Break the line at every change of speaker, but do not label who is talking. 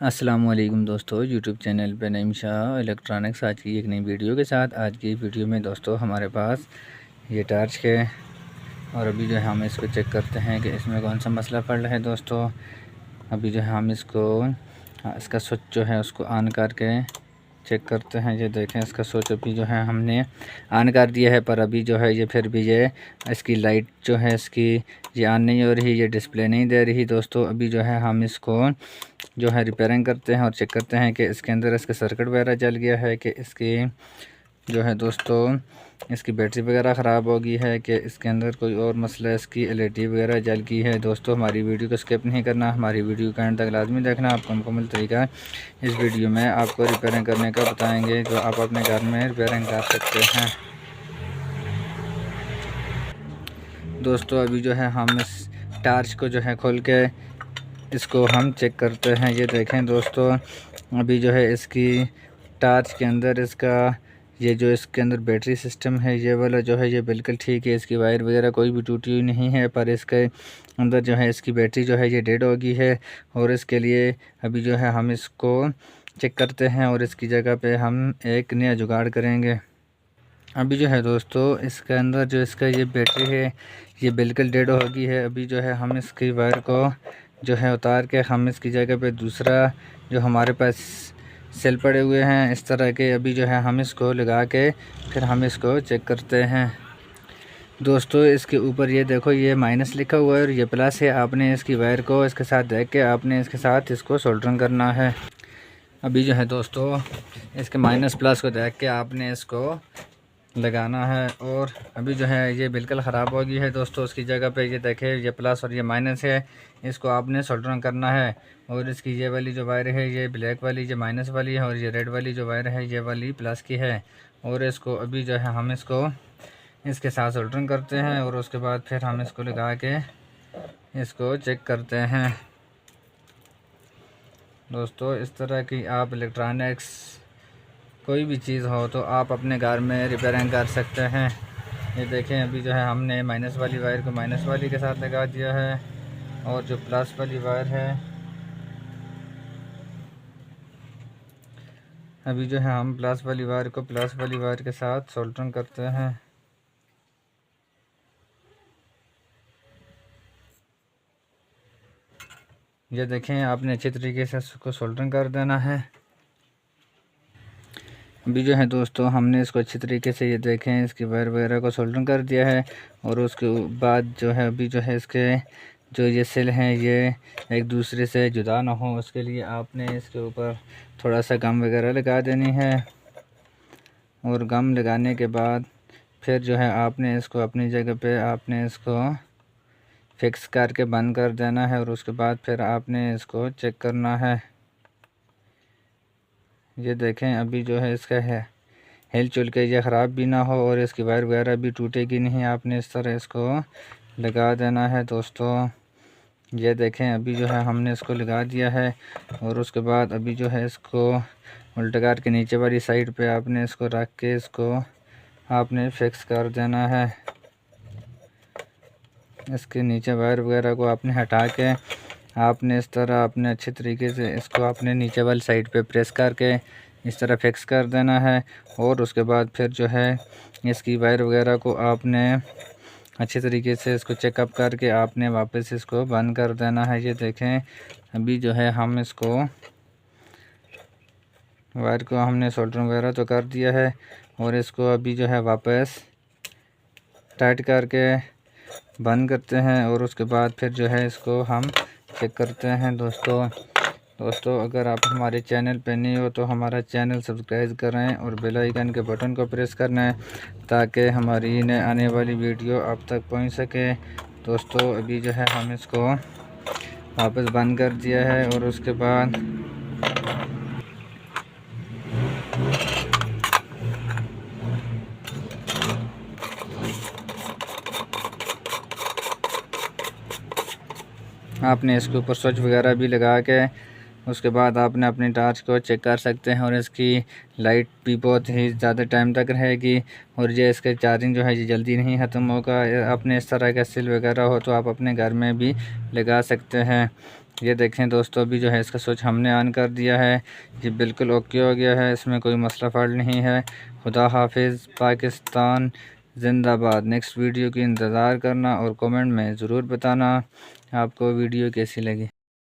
अस्सलामुअलैकुम दोस्तों, YouTube channel पे नईम शाह इलेक्ट्रॉनिक्स आज की एक नई वीडियो के साथ। आज की वीडियो में दोस्तों हमारे पास ये टार्च है और अभी जो है हम इसको चेक करते हैं कि इसमें कौन सा मसला पड़ रहा है। दोस्तों अभी जो है हम इसको इसका स्विच जो है उसको ऑन करके चेक करते हैं। ये देखें, इसका स्विच अभी जो है हमने ऑन कर दिया है, पर अभी जो है ये फिर भी ये इसकी लाइट जो है इसकी ये ऑन नहीं हो रही, ये डिस्प्ले नहीं दे रही। दोस्तों अभी जो है हम इसको जो है रिपेयरिंग करते हैं और चेक करते हैं कि इसके अंदर इसका सर्किट वगैरह जल गया है, कि इसकी जो है दोस्तों इसकी बैटरी वगैरह ख़राब हो गई है, कि इसके अंदर कोई और मसला है, इसकी एलईडी वगैरह जल गई है। दोस्तों हमारी वीडियो को स्किप नहीं करना, हमारी वीडियो का एंड तक लाजमी देखना। आपको मुकम्मल तरीका इस वीडियो में आपको रिपेयरिंग करने का बताएंगे, जो आप अपने घर में रिपेयरिंग कर सकते हैं। दोस्तों अभी जो है हम इस टार्च को जो है खोल के इसको हम चेक करते हैं। ये देखें दोस्तों, अभी जो है इसकी टार्च के अंदर इसका ये जो इसके अंदर बैटरी सिस्टम है ये वाला जो है ये बिल्कुल ठीक है, इसकी वायर वगैरह कोई भी टूटी हुई नहीं है, पर इसके अंदर जो है इसकी बैटरी जो है ये डेड हो गई है। और इसके लिए अभी जो है हम इसको चेक करते हैं और इसकी जगह पे हम एक नया जुगाड़ करेंगे। अभी जो है दोस्तों इसके अंदर जो इसका ये बैटरी है ये बिल्कुल डेड हो गई है। अभी जो है हम इसकी वायर को जो है उतार के हम इसकी जगह पे दूसरा जो हमारे पास सेल पड़े हुए हैं इस तरह के, अभी जो है हम इसको लगा के फिर हम इसको चेक करते हैं। दोस्तों इसके ऊपर ये देखो, ये माइनस लिखा हुआ है और ये प्लस है। आपने इसकी वायर को इसके साथ देख के आपने इसके साथ इसको सोल्डरिंग करना है। अभी जो है दोस्तों इसके माइनस प्लस को देख के आपने इसको लगाना है। और अभी जो है ये बिल्कुल ख़राब हो गई है दोस्तों, उसकी जगह पे ये देखें ये प्लस और ये माइनस है, इसको आपने सोल्डरिंग करना है। और इसकी ये वाली जो वायर है ये ब्लैक वाली जो माइनस वाली है, और ये रेड वाली जो वायर है ये वाली प्लस की है। और इसको अभी जो है हम इसको इसके साथ सोल्डरिंग करते हैं और उसके बाद फिर हम इसको लगा के इसको चेक करते हैं। दोस्तों इस तरह की आप इलेक्ट्रॉनिक्स कोई भी चीज़ हो तो आप अपने घर में रिपेयरिंग कर सकते हैं। ये देखें, अभी जो है हमने माइनस वाली वायर को माइनस वाली के साथ लगा दिया है, और जो प्लस वाली वायर है अभी जो है हम प्लस वाली वायर को प्लस वाली वायर के साथ सोल्डरिंग करते हैं। ये देखें, आपने अच्छे तरीके से इसको सोल्डरिंग कर देना है। अभी जो है दोस्तों हमने इसको अच्छी तरीके से ये देखें इसकी वायर वगैरह को सोल्डरिंग कर दिया है। और उसके बाद जो है अभी जो है इसके जो ये सेल हैं ये एक दूसरे से जुदा ना हो, उसके लिए आपने इसके ऊपर थोड़ा सा गम वगैरह लगा देनी है। और गम लगाने के बाद फिर जो है आपने इसको अपनी जगह पे आपने इसको फिक्स करके बंद कर देना है। और उसके बाद फिर आपने इसको चेक करना है। ये देखें, अभी जो है इसका है हिल चुल के ये ख़राब भी ना हो और इसकी वायर वगैरह भी टूटेगी नहीं, आपने इस तरह इसको लगा देना है। दोस्तों ये देखें, अभी जो है हमने इसको लगा दिया है। और उसके बाद अभी जो है इसको उल्टा कर के नीचे वाली साइड पे आपने इसको रख के इसको आपने फिक्स कर देना है। इसके नीचे वायर वगैरह को आपने हटा के आपने इस तरह अपने अच्छे तरीके से इसको आपने नीचे वाली साइड पे प्रेस करके इस तरह फिक्स कर देना है। और उसके बाद फिर जो है इसकी वायर वगैरह को आपने अच्छे तरीके से इसको चेकअप करके आपने वापस इसको बंद कर देना है। ये देखें, अभी जो है हम इसको वायर को हमने सोल्डरिंग वगैरह तो कर दिया है, और इसको अभी जो है वापस टाइट करके बंद करते हैं। और उसके बाद फिर जो है इसको हम चेक करते हैं। दोस्तों अगर आप हमारे चैनल पे नहीं हो तो हमारा चैनल सब्सक्राइब करें और बेल आइकन के बटन को प्रेस करना है, ताकि हमारी नए आने वाली वीडियो आप तक पहुंच सके। दोस्तों अभी जो है हम इसको वापस बंद कर दिया है। और उसके बाद आपने इसके ऊपर स्विच वगैरह भी लगा के उसके बाद आपने अपनी टार्च को चेक कर सकते हैं। और इसकी लाइट भी बहुत ही ज़्यादा टाइम तक रहेगी, और ये इसका चार्जिंग जो है ये जल्दी नहीं ख़त्म होगा। आपने इस तरह का सेल वगैरह हो तो आप अपने घर में भी लगा सकते हैं। ये देखें दोस्तों, अभी जो है इसका स्विच हमने ऑन कर दिया है, ये बिल्कुल ओके हो गया है, इसमें कोई मसला फ़ॉल्ट नहीं है। खुदा हाफिज़, पाकिस्तान जिंदाबाद। नेक्स्ट वीडियो की इंतज़ार करना और कमेंट में ज़रूर बताना आपको वीडियो कैसी लगी।